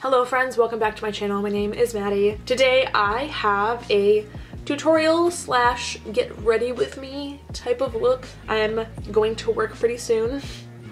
Hello friends, welcome back to my channel. My name is Maddie. Today I have a tutorial slash get ready with me type of look. I'm going to work pretty soon.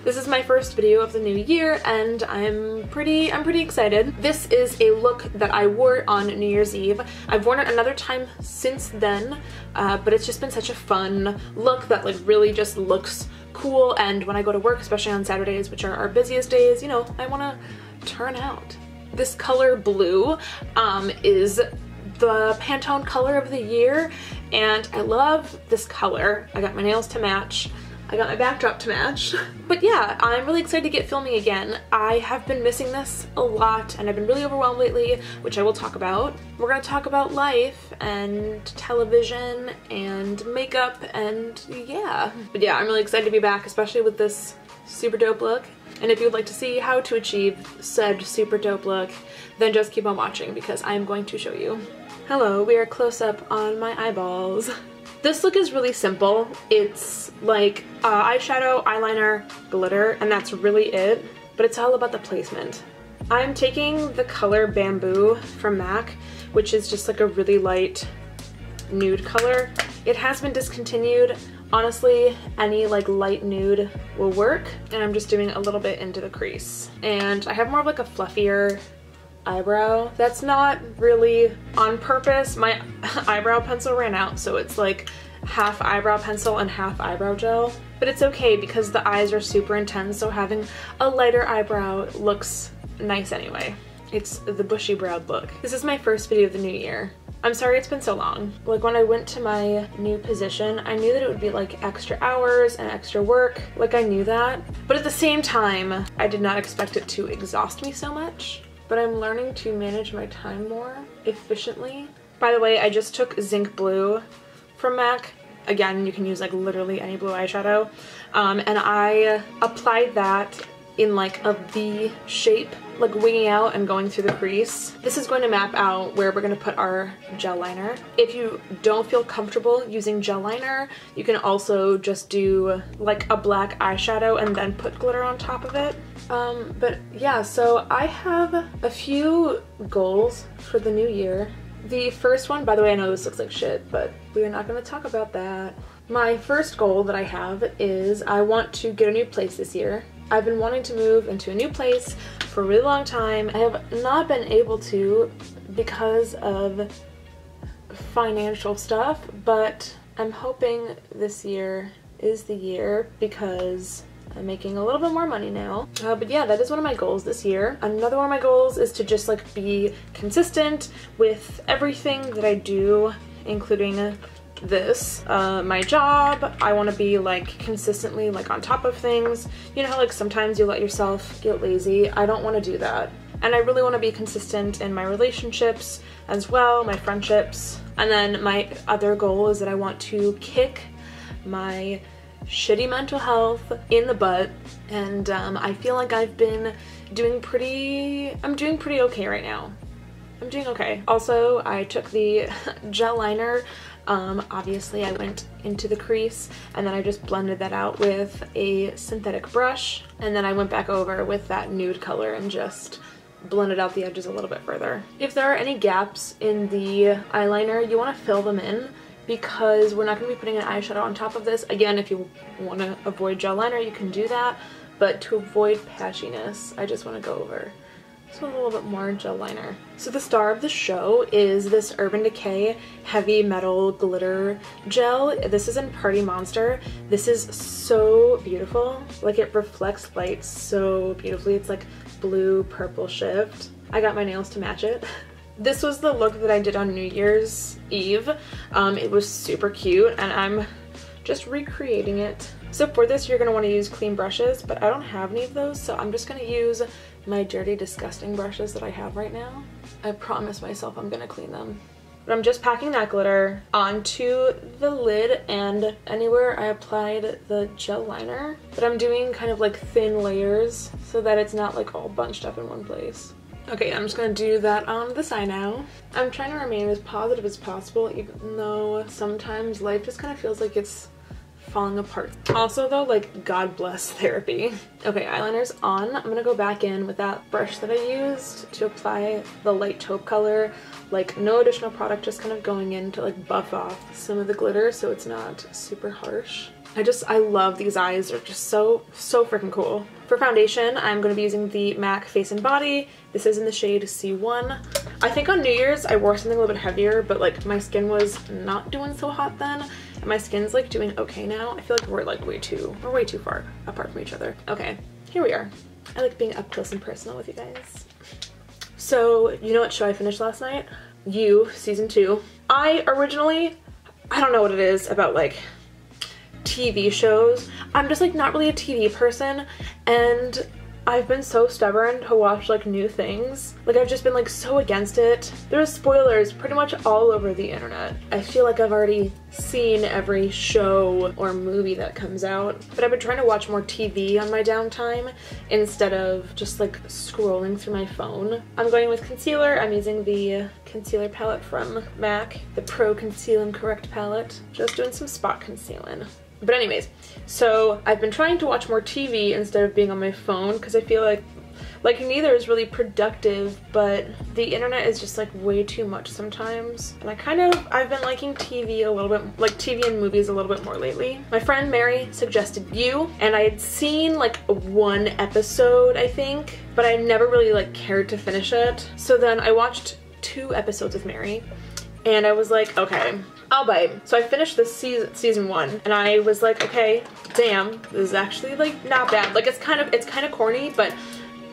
This is my first video of the new year and I'm pretty excited. This is a look that I wore on New Year's Eve. I've worn it another time since then, but it's just been such a fun look that like really just looks cool, and when I go to work, especially on Saturdays, which are our busiest days, you know, I want to turn out. This color blue is the Pantone color of the year, and I love this color. I got my nails to match. I got my backdrop to match. But yeah, I'm really excited to get filming again. I have been missing this a lot and I've been really overwhelmed lately, which I will talk about. We're gonna talk about life and television and makeup and yeah. But yeah, I'm really excited to be back, especially with this super dope look. And if you'd like to see how to achieve said super dope look, then just keep on watching because I'm going to show you. Hello, we are close up on my eyeballs. This look is really simple. It's like eyeshadow, eyeliner, glitter, and that's really it. But it's all about the placement. I'm taking the color Bamboo from MAC, which is just like a really light nude color. It has been discontinued. Honestly, any like light nude will work, and I'm just doing a little bit into the crease. And I have more of like a fluffier eyebrow. That's not really on purpose. My eyebrow pencil ran out, so it's like half eyebrow pencil and half eyebrow gel. But it's okay because the eyes are super intense, so having a lighter eyebrow looks nice anyway. It's the bushy browed look. This is my first video of the new year. I'm sorry it's been so long. Like when I went to my new position, I knew that it would be like extra hours and extra work. Like I knew that. But at the same time, I did not expect it to exhaust me so much. But I'm learning to manage my time more efficiently. By the way, I just took Zinc Blue from MAC. Again, you can use like literally any blue eyeshadow. And I applied that in like a V shape, like winging out and going through the crease. This is going to map out where we're gonna put our gel liner. If you don't feel comfortable using gel liner, you can also just do like a black eyeshadow and then put glitter on top of it. But yeah, so I have a few goals for the new year. The first one, by the way, I know this looks like shit, but we're not gonna talk about that. My first goal that I have is I want to get a new place this year. I've been wanting to move into a new place for a really long time. I have not been able to because of financial stuff, but I'm hoping this year is the year because I'm making a little bit more money now. But yeah, that is one of my goals this year. Another one of my goals is to just like be consistent with everything that I do, including this. My job, I want to be like consistently like on top of things. You know how like sometimes you let yourself get lazy? I don't want to do that. And I really want to be consistent in my relationships as well, my friendships. And then my other goal is that I want to kick my shitty mental health in the butt, and I feel like I'm doing pretty okay right now. I'm doing okay. Also, I took the gel liner. Obviously I went into the crease and then I just blended that out with a synthetic brush, and then I went back over with that nude color and just blended out the edges a little bit further. If there are any gaps in the eyeliner, you want to fill them in because we're not going to be putting an eyeshadow on top of this. Again, if you want to avoid gel liner, you can do that, but to avoid patchiness, I just want to go over just a little bit more gel liner. So the star of the show is this Urban Decay Heavy Metal Glitter Gel. This is in Party Monster. This is so beautiful. Like it reflects light so beautifully. It's like blue purple shift. I got my nails to match it. This was the look that I did on New Year's Eve. It was super cute and I'm just recreating it. So for this you're going to want to use clean brushes, but I don't have any of those, so I'm just going to use my dirty, disgusting brushes that I have right now. I promise myself I'm going to clean them. But I'm just packing that glitter onto the lid and anywhere I applied the gel liner. But I'm doing kind of like thin layers so that it's not like all bunched up in one place. Okay, I'm just gonna do that on this eye now. I'm trying to remain as positive as possible, even though sometimes life just kind of feels like it's falling apart. Also though, like, God bless therapy. Okay, eyeliner's on. I'm gonna go back in with that brush that I used to apply the light taupe color. Like, no additional product, just kind of going in to like buff off some of the glitter so it's not super harsh. I love these eyes. They're just so freaking cool. For foundation, I'm going to be using the MAC Face and Body. This is in the shade C1. I think on New Year's I wore something a little bit heavier, but like my skin was not doing so hot then, and my skin's like doing okay now. I feel like we're like way too far apart from each other. Okay, here we are. I like being up close and personal with you guys. So, you know what show I finished last night? You, season 2. I don't know what it is about like TV shows. I'm just like not really a TV person, and I've been so stubborn to watch like new things. Like, I've just been like so against it. There's spoilers pretty much all over the internet. I feel like I've already seen every show or movie that comes out, but I've been trying to watch more TV on my downtime instead of just like scrolling through my phone. I'm going with concealer. I'm using the concealer palette from MAC, the Pro Conceal and Correct palette. Just doing some spot concealing. But anyways, so I've been trying to watch more TV instead of being on my phone because I feel like neither is really productive, but the internet is just like way too much sometimes. And I've been liking TV a little bit, like TV and movies a little bit more lately. My friend Mary suggested You, and I had seen like one episode, I think, but I never really like cared to finish it. So then I watched 2 episodes with Mary, and I was like, okay, I'll bite. So I finished this season 1, and I was like, okay, damn, this is actually like not bad. Like, it's kind of corny, but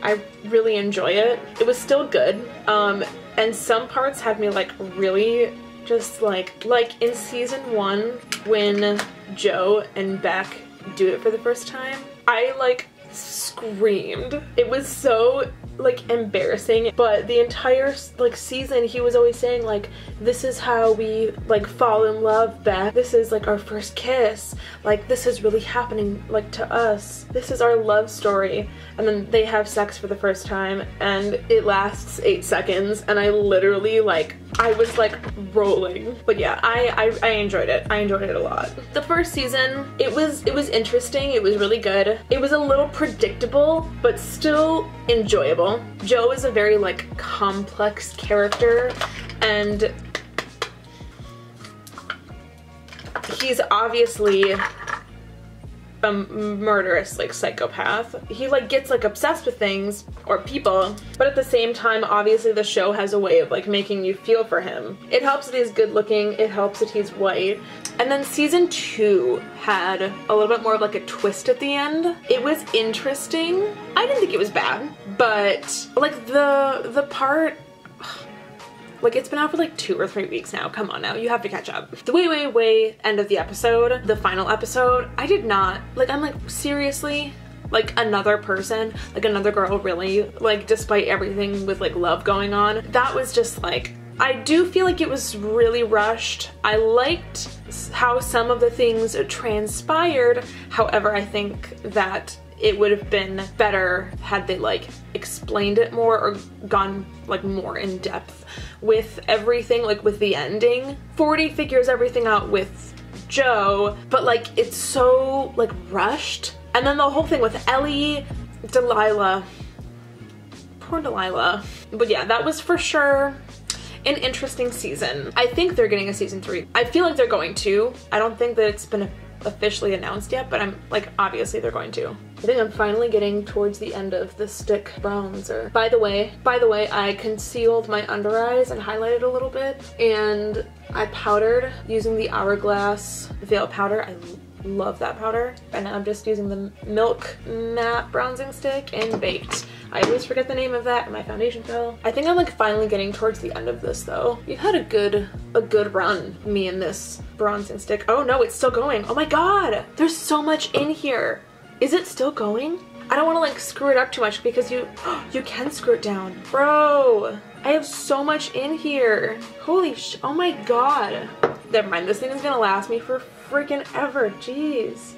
I really enjoy it. It was still good. And some parts had me like really just like in season 1 when Joe and Beck do it for the first time, I like screamed. It was so like embarrassing, but the entire like season he was always saying like, this is how we like fall in love, Beth. This is like our first kiss. Like, this is really happening like to us. This is our love story. And then they have sex for the first time and it lasts 8 seconds, and I literally like, I was like rolling. But yeah, I enjoyed it. I enjoyed it a lot. The first season, it was interesting. It was really good. It was a little predictable, but still enjoyable. Joe is a very like complex character, and he's obviously a murderous like psychopath. He like gets like obsessed with things or people, but at the same time, obviously the show has a way of like making you feel for him. It helps that he's good looking, it helps that he's white. And then season 2 had a little bit more of like a twist at the end. It was interesting. I didn't think it was bad, but like the part, like, it's been out for like 2 or 3 weeks now. Come on now, you have to catch up. The way end of the episode, the final episode, I did not, like, I'm like, seriously? Like, another person, like another girl, really? Like, despite everything with like love going on, that was just like, I do feel like it was really rushed. I liked how some of the things transpired. However, I think that it would have been better had they like explained it more or gone like more in depth with everything, like with the ending. 40 figures everything out with Joe, but like it's so like rushed. And then the whole thing with Ellie, Delilah, poor Delilah. But yeah, that was for sure an interesting season. I think they're getting a season 3. I feel like they're going to. I don't think that it's been officially announced yet, but I'm like, obviously they're going to. I think I'm finally getting towards the end of the stick bronzer. By the way, I concealed my under eyes and highlighted a little bit, and I powdered using the Hourglass Veil Powder. I love that powder. And I'm just using the Milk Matte Bronzing Stick in Baked. I always forget the name of that and my foundation fell. I think I'm like finally getting towards the end of this though. You've had a good run, me and this bronzing stick. Oh no, it's still going. Oh my god, there's so much in here. Is it still going? I don't want to like screw it up too much because you can screw it down. Bro, I have so much in here. Holy oh my god. Never mind, this thing is gonna last me for freaking ever, jeez.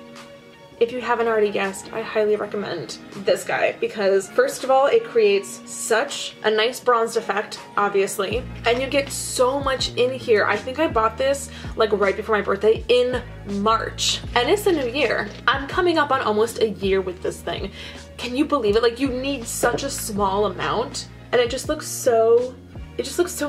if you haven't already guessed, I highly recommend this guy because first of all, it creates such a nice bronzed effect, obviously, and you get so much in here. I think I bought this like right before my birthday in March, and it's the new year. I'm coming up on almost a year with this thing. Can you believe it? Like, you need such a small amount, and it just looks so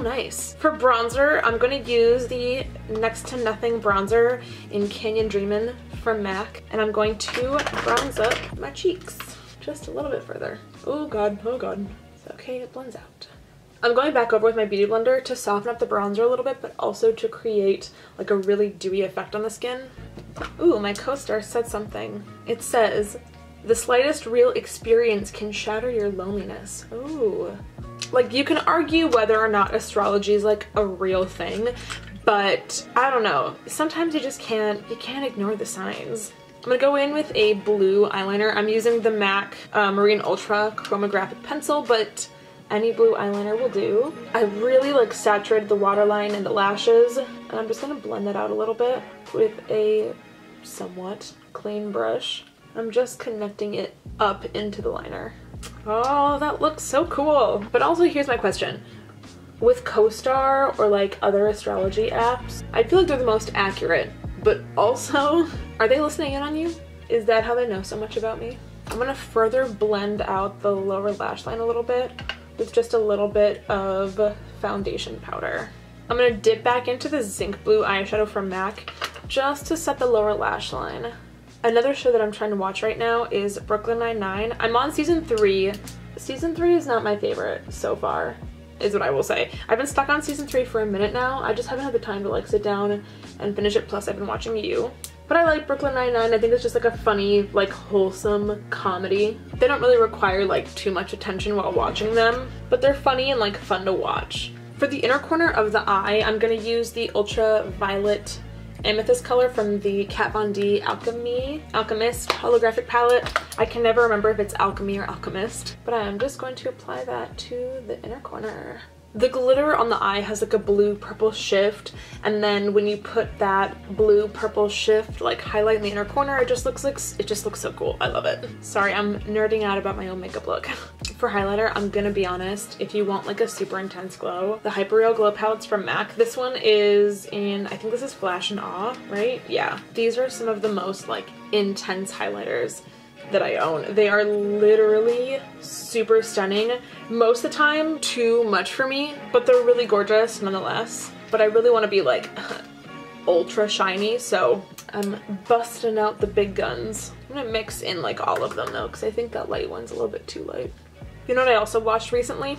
nice. For bronzer, I'm gonna use the Next to Nothing bronzer in Canyon Dreamin' from MAC, and I'm going to bronze up my cheeks just a little bit further. Oh god, oh god. It's okay, it blends out. I'm going back over with my beauty blender to soften up the bronzer a little bit, but also to create like a really dewy effect on the skin. Ooh, my co-star said something. It says, "The slightest real experience can shatter your loneliness." Ooh. Like, you can argue whether or not astrology is like a real thing, but I don't know. Sometimes you just can't ignore the signs. I'm gonna go in with a blue eyeliner. I'm using the MAC Marine Ultra Chromographic Pencil, but any blue eyeliner will do. I really like saturated the waterline and the lashes, and I'm just gonna blend that out a little bit with a somewhat clean brush. I'm just connecting it up into the liner. Oh, that looks so cool. But also, here's my question. With CoStar or like other astrology apps, I feel like they're the most accurate, but also, are they listening in on you? Is that how they know so much about me? I'm gonna further blend out the lower lash line a little bit with just a little bit of foundation powder. I'm gonna dip back into the Zinc Blue eyeshadow from MAC just to set the lower lash line. Another show that I'm trying to watch right now is Brooklyn Nine-Nine. I'm on season 3. Season 3 is not my favorite so far, is what I will say. I've been stuck on season 3 for a minute now. I just haven't had the time to like sit down and finish it, plus I've been watching You. But I like Brooklyn Nine-Nine. I think it's just like a funny, like wholesome comedy. They don't really require like too much attention while watching them, but they're funny and like fun to watch. For the inner corner of the eye, I'm gonna use the Ultraviolet Amethyst color from the Kat Von D Alchemist holographic palette. I can never remember if it's Alchemy or Alchemist, but I am just going to apply that to the inner corner. The glitter on the eye has like a blue-purple shift, and then when you put that blue-purple shift like highlight in the inner corner, it just looks so cool. I love it. Sorry, I'm nerding out about my own makeup look. For highlighter, I'm gonna be honest, if you want like a super intense glow, the Hyper Real Glow Palettes from MAC. This one is in, I think this is Flash and Awe, right? Yeah. These are some of the most like intense highlighters that I own. They are literally super stunning. Most of the time, too much for me, but they're really gorgeous nonetheless. But I really want to be like ultra shiny, so I'm busting out the big guns. I'm gonna mix in like all of them though, because I think that light one's a little bit too light. You know what I also watched recently?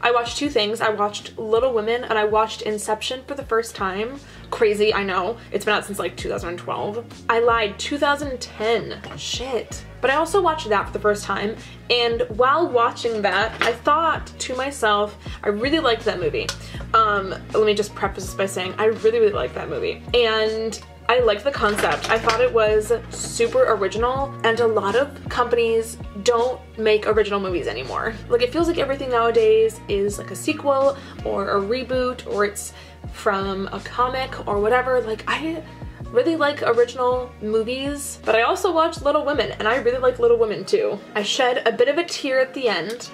I watched two things. I watched Little Women and I watched Inception for the first time. Crazy, I know. It's been out since like 2012. I lied, 2010. Shit. But I also watched that for the first time, and while watching that, I thought to myself, I really liked that movie. Let me just preface this by saying I really, really liked that movie. And I liked the concept. I thought it was super original, and a lot of companies don't make original movies anymore. Like, it feels like everything nowadays is like a sequel or a reboot, or it's from a comic or whatever. Like, I really like original movies, but I also watched Little Women, and I really like Little Women too. I shed a bit of a tear at the end.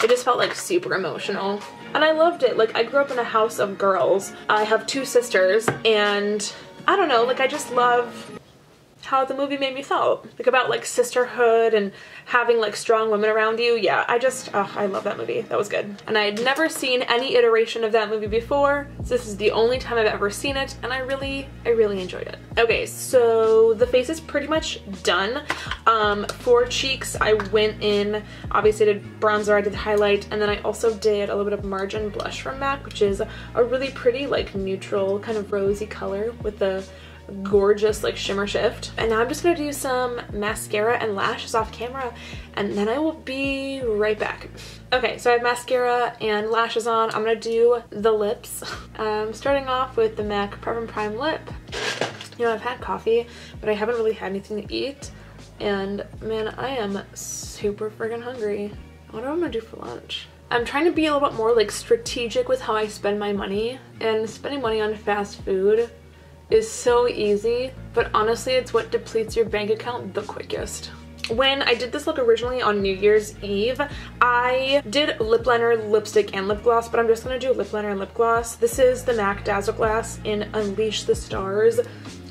It just felt like super emotional, and I loved it. Like, I grew up in a house of girls. I have two sisters, and I don't know, like, I just love how the movie made me feel. Like, about like sisterhood and having like strong women around you. Yeah, I love that movie. That was good. And I had never seen any iteration of that movie before, so this is the only time I've ever seen it, and I really enjoyed it. Okay, so the face is pretty much done. For cheeks, I went in, obviously I did bronzer, I did highlight, and then I also did a little bit of margin blush from MAC, which is a really pretty like neutral kind of rosy color with the gorgeous like shimmer shift. And now I'm just gonna do some mascara and lashes off camera, and then I will be right back. Okay, so I have mascara and lashes on. I'm gonna do the lips. Starting off with the MAC Prep and Prime Lip. You know, I've had coffee, but I haven't really had anything to eat, and man, I am super friggin' hungry. I wonder what I'm gonna do for lunch. I'm trying to be a little bit more like strategic with how I spend my money, and spending money on fast food is so easy but honestly, it's what depletes your bank account the quickest. When I did this look originally on New Year's Eve, I did lip liner, lipstick, and lip gloss, but I'm just gonna do lip liner and lip gloss. This is the MAC Dazzleglass in Unleash the Stars.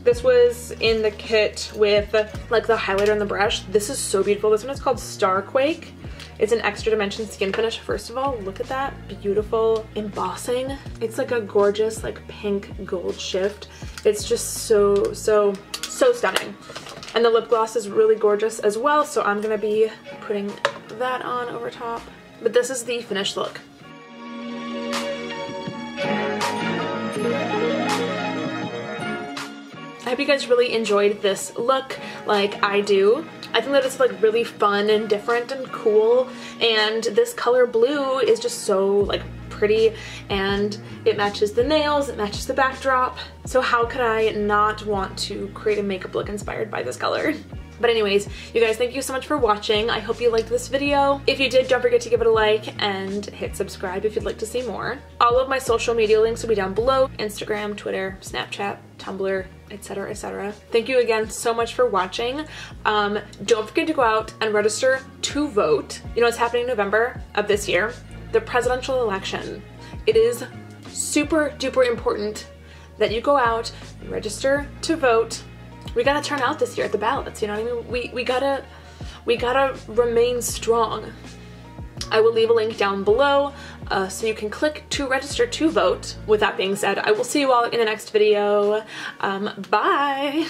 This was in the kit with like the highlighter and the brush. This is so beautiful. This one is called Starquake. It's an extra dimension skin finish. First of all, look at that beautiful embossing. It's like a gorgeous like pink gold shift. It's just so stunning. And the lip gloss is really gorgeous as well, so I'm gonna be putting that on over top. But this is the finished look. I hope you guys really enjoyed this look like I do. I think that it's like really fun and different and cool, and this color blue is just so like pretty, and it matches the nails, it matches the backdrop. So how could I not want to create a makeup look inspired by this color? But anyways, you guys, thank you so much for watching. I hope you liked this video. If you did, don't forget to give it a like and hit subscribe if you'd like to see more. All of my social media links will be down below: Instagram, Twitter, Snapchat, Tumblr, etc, etc. Thank you again so much for watching. Don't forget to go out and register to vote. You know what's happening in November of this year? The presidential election. It is super duper important that you go out and register to vote. We gotta turn out this year at the ballots, you know what I mean? We gotta remain strong. I will leave a link down below so you can click to register to vote. With that being said, I will see you all in the next video. Bye!